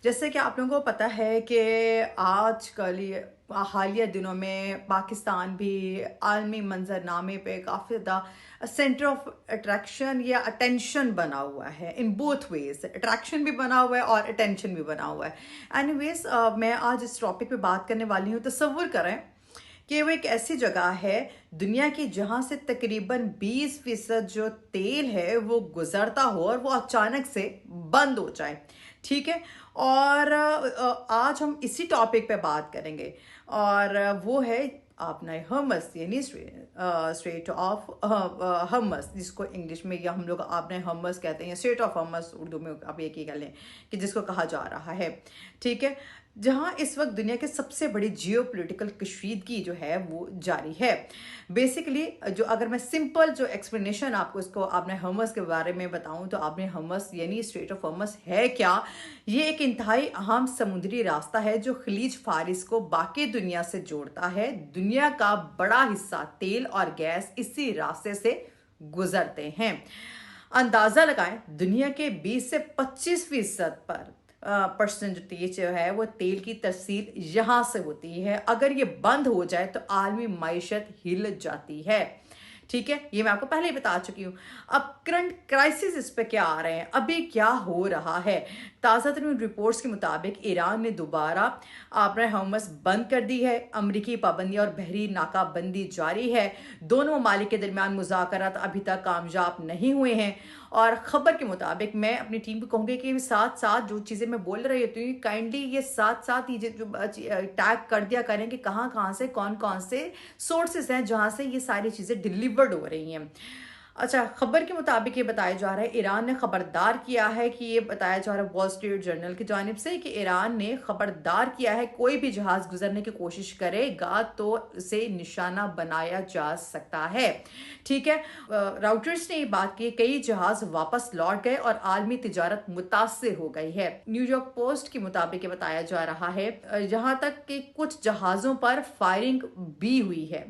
जैसे कि आप लोगों को पता है कि आजकल ये हालिया दिनों में पाकिस्तान भी आलमी मंजरनामे पे काफ़ी ज़्यादा सेंटर ऑफ अट्रैक्शन या अटेंशन बना हुआ है। इन बोथ वेज अट्रैक्शन भी बना हुआ है और अटेंशन भी बना हुआ है। एनीवेज मैं आज इस टॉपिक पे बात करने वाली हूँ। तसव्वुर करें कि वो एक ऐसी जगह है दुनिया की जहां से तकरीबन 20% जो तेल है वो गुजरता हो और वो अचानक से बंद हो जाए। ठीक है। और आज हम इसी टॉपिक पे बात करेंगे और वो है अपना हमस यानी स्ट्रेट ऑफ हमस, जिसको इंग्लिश में या हम लोग आपने हमस कहते हैं, स्ट्रेट ऑफ हमस उर्दू में आप एक ही कह लें कि जिसको कहा जा रहा है। ठीक है। जहां इस वक्त दुनिया के सबसे बड़ी जियो पोलिटिकल कशीदगी जो है वो जारी है। बेसिकली जो अगर मैं सिंपल जो एक्सप्लेनेशन आपको इसको आपने हमस के बारे में बताऊं तो आपने हमस यानी स्ट्रेट ऑफ हमस है क्या। ये एक इंतहाई अहम समुद्री रास्ता है जो खलीज फारिस को बाकी दुनिया से जोड़ता है। दुनिया का बड़ा हिस्सा तेल और गैस इसी रास्ते से गुजरते हैं। अंदाजा लगाएं, दुनिया के 20 से 25% पर परसेंटेज जो है वो तेल की तरसील यहां से होती है। अगर ये बंद हो जाए तो आलमी माइशत हिल जाती है। ठीक है, ये मैं आपको पहले ही बता चुकी हूं। अब करंट क्राइसिस इस पे क्या आ रहे हैं, अभी क्या हो रहा है। ताज़ा तरीन रिपोर्ट्स के मुताबिक ईरान ने दोबारा अपना हमस बंद कर दी है। अमरीकी पाबंदी और बहरी नाकाबंदी जारी है। दोनों ममालिक के दरमियान मुज़ाकरात अभी तक कामयाब नहीं हुए हैं। और खबर के मुताबिक मैं अपनी टीम को कहूँगी कि साथ साथ जो चीज़ें मैं बोल रही होती हूँ काइंडली ये साथ साथ ही जो टैग कर दिया करें कि कहाँ कहाँ से कौन कौन से सोर्सेज हैं जहाँ से ये सारी चीज़ें डिलीवर्ड हो रही हैं। अच्छा, खबर के मुताबिक ये बताया जा रहा है, ईरान ने खबरदार किया है कि ये बताया जा रहा है वॉल स्ट्रीट जर्नल की जानिब से कि ईरान ने खबरदार किया है कोई भी जहाज गुजरने की कोशिश करेगा तो उसे निशाना बनाया जा सकता है। ठीक है। राउटर्स ने ये बात की, कई जहाज वापस लौट गए और आलमी तिजारत मुतासर हो गई है। न्यूयॉर्क पोस्ट के मुताबिक ये बताया जा रहा है जहां तक कि कुछ जहाजों पर फायरिंग भी हुई है।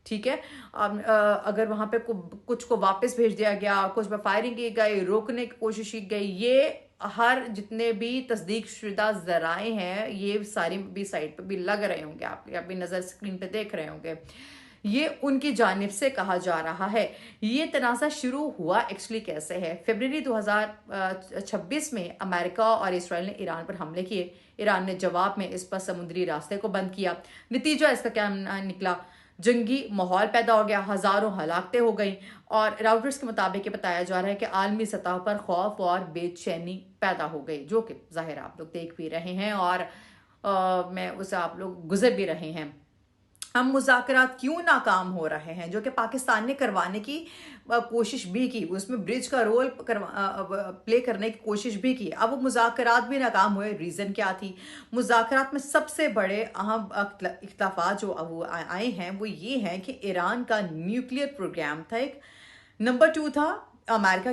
ठीक है। अगर वहां पे कुछ को वापस भेज दिया गया, कुछ पर फायरिंग की गई, रोकने की कोशिश की गई, ये हर जितने भी तस्दीक शुदा जराए हैं ये सारी भी साइट पे भी लग रहे होंगे, आप अपनी नजर स्क्रीन पे देख रहे होंगे। ये उनकी जानिब से कहा जा रहा है। ये तनाज़ा शुरू हुआ एक्चुअली कैसे है। फरवरी 2026 में अमेरिका और इसराइल ने ईरान पर हमले किए। ईरान ने जवाब में इस पर समुद्री रास्ते को बंद किया। नतीजा इसका क्या निकला, जंगी माहौल पैदा हो गया, हजारों हलाकतें हो गई। और राउटर्स के मुताबिक ये बताया जा रहा है कि आलमी सतह पर खौफ और बेचैनी पैदा हो गई, जो कि जाहिर आप लोग देख भी रहे हैं और मैं उसे आप लोग गुजर भी रहे हैं। हम मुज़ाकरात क्यों नाकाम हो रहे हैं, जो कि पाकिस्तान ने करवाने की कोशिश भी की, उसमें ब्रिज का रोल प्ले करने की कोशिश भी की। अब वो मुज़ाकरात भी नाकाम हुए। रीज़न क्या थी। मुज़ाकरात में सबसे बड़े अहम इख्तिलाफ़ात जो वो आए हैं वो ये हैं कि ईरान का न्यूक्लियर प्रोग्राम था एक, नंबर 2 था अमेरिका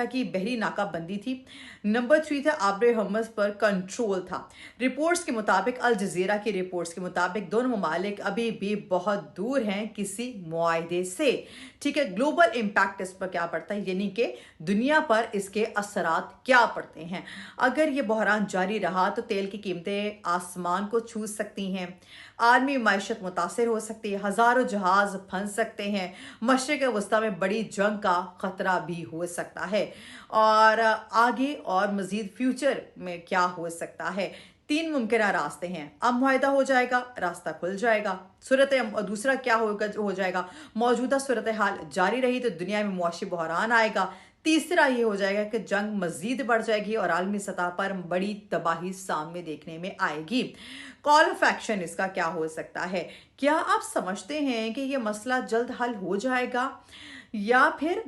की बहरी नाकाबंदी थी, नंबर 3 था आबरे हमस पर कंट्रोल था। रिपोर्ट्स के मुताबिक, अल जजीरा की रिपोर्ट्स के मुताबिक दोनों ममालिक अभी भी बहुत दूर हैं किसी मुआहदे से। ठीक है। ग्लोबल इम्पैक्ट इस पर क्या पड़ता है, यानी कि दुनिया पर इसके असरात क्या पड़ते हैं। अगर ये बहरान जारी रहा तो तेल की कीमतें आसमान को छू सकती हैं, आलमी मायशत मुतासर हो सकती है, हजारों जहाज फंस सकते हैं, मशरिक वस्ता में बड़ी जंग का खतरा भी हो सकता है। और आगे और मजीद फ्यूचर में क्या हो सकता है। 3 मुमकिन रास्ते हैं। अब मुआहदा हो जाएगा, रास्ता खुल जाएगा। दूसरा क्या होगा, हो जाएगा, मौजूदा सूरत हाल जारी रही तो दुनिया में मुआशी बहरान आएगा। तीसरा ये हो जाएगा कि जंग मजीद बढ़ जाएगी और आलमी सतह पर बड़ी तबाही सामने देखने में आएगी। कॉल ऑफ एक्शन इसका क्या हो सकता है। क्या आप समझते हैं कि यह मसला जल्द हल हो जाएगा या फिर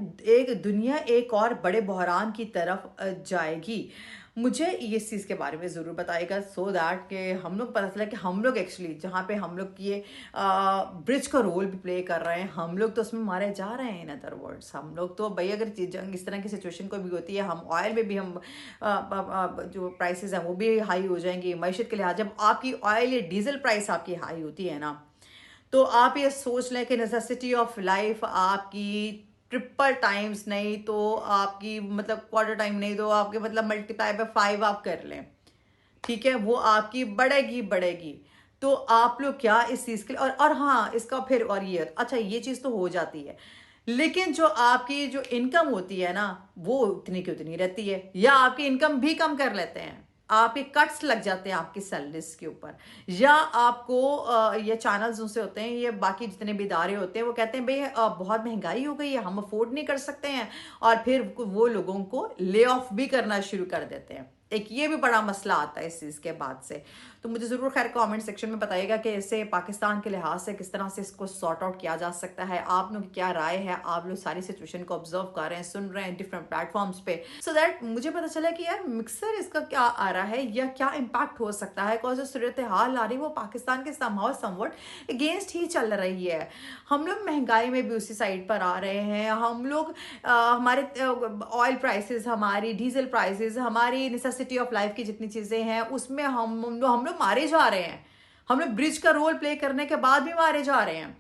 दुनिया एक और बड़े बहरान की तरफ जाएगी। मुझे इस चीज़ के बारे में ज़रूर बताइएगा सो दैट कि हम लोग पता चला कि हम लोग एक्चुअली जहाँ पे हम लोग ये ब्रिज का रोल भी प्ले कर रहे हैं, हम लोग तो उसमें मारे जा रहे हैं। इन अदर वर्ड्स हम लोग तो भाई अगर जंग इस तरह की सिचुएशन को भी होती है, हम ऑयल में भी हम जो प्राइसेस हैं वो भी हाई हो जाएंगी। मैशत के लिहाज जब आपकी ऑयल या डीजल प्राइस आपकी हाई होती है ना, तो आप ये सोच लें कि नेसेसिटी ऑफ लाइफ आपकी ट्रिपल टाइम्स नहीं तो आपकी मतलब क्वार्टर टाइम नहीं तो आपके मतलब मल्टीप्लाई बाय 5 आप कर लें, ठीक है, वो आपकी बढ़ेगी बढ़ेगी। तो आप लोग क्या इस चीज के लिए, और हाँ इसका फिर और ये अच्छा ये चीज तो हो जाती है, लेकिन जो आपकी जो इनकम होती है ना वो उतनी की उतनी रहती है, या आपकी इनकम भी कम कर लेते हैं, आपके कट्स लग जाते हैं आपकी सैलरीज के ऊपर, या आपको ये चैनल्स उनसे होते हैं, ये बाकी जितने भी इदारे होते हैं वो कहते हैं भाई बहुत महंगाई हो गई है, हम अफोर्ड नहीं कर सकते हैं, और फिर वो लोगों को ले ऑफ भी करना शुरू कर देते हैं। एक ये भी बड़ा मसला आता है इस चीज़ के बाद से। तो मुझे ज़रूर खैर कमेंट सेक्शन में बताइएगा कि इसे पाकिस्तान के लिहाज से किस तरह से इसको सॉर्ट आउट किया जा सकता है, आप लोग की क्या राय है, आप लोग सारी सिचुएशन को ऑब्जर्व कर रहे हैं, सुन रहे हैं डिफरेंट प्लेटफॉर्म्स पे, सो दैट मुझे पता चला कि यार मिक्सर इसका क्या आ रहा है या क्या इम्पैक्ट हो सकता है, कौन सी सूरत हाल आ रही है वो पाकिस्तान के समहाउ समवट अगेंस्ट ही चल रही है। हम लोग महंगाई में भी उसी साइड पर आ रहे हैं, हम लोग हमारे ऑयल प्राइसेस, हमारी डीजल प्राइसेस, हमारी नेसेसिटी ऑफ लाइफ की जितनी चीज़ें हैं उसमें हम लोग मारे जा रहे हैं, हम लोग ब्रिज का रोल प्ले करने के बाद भी मारे जा रहे हैं।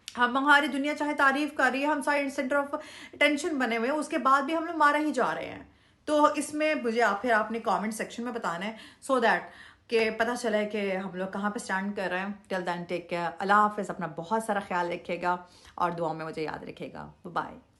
हम हमारी दुनिया चाहे तारीफ कर रही है, हम साइड सेंटर ऑफ टेंशन बने हुए हैं, उसके बाद भी हम लोग मारे ही जा रहे हैं। तो इसमें मुझे फिर आपने कमेंट सेक्शन में बताना है सो दैट कि पता चले कि हम लोग कहाँ पे स्टैंड कर रहे हैं। टिल देन टेक केयर, अल्लाह हाफिज़, अपना बहुत सारा ख्याल रखिएगा और दुआ में मुझे याद रखिएगा। बाय।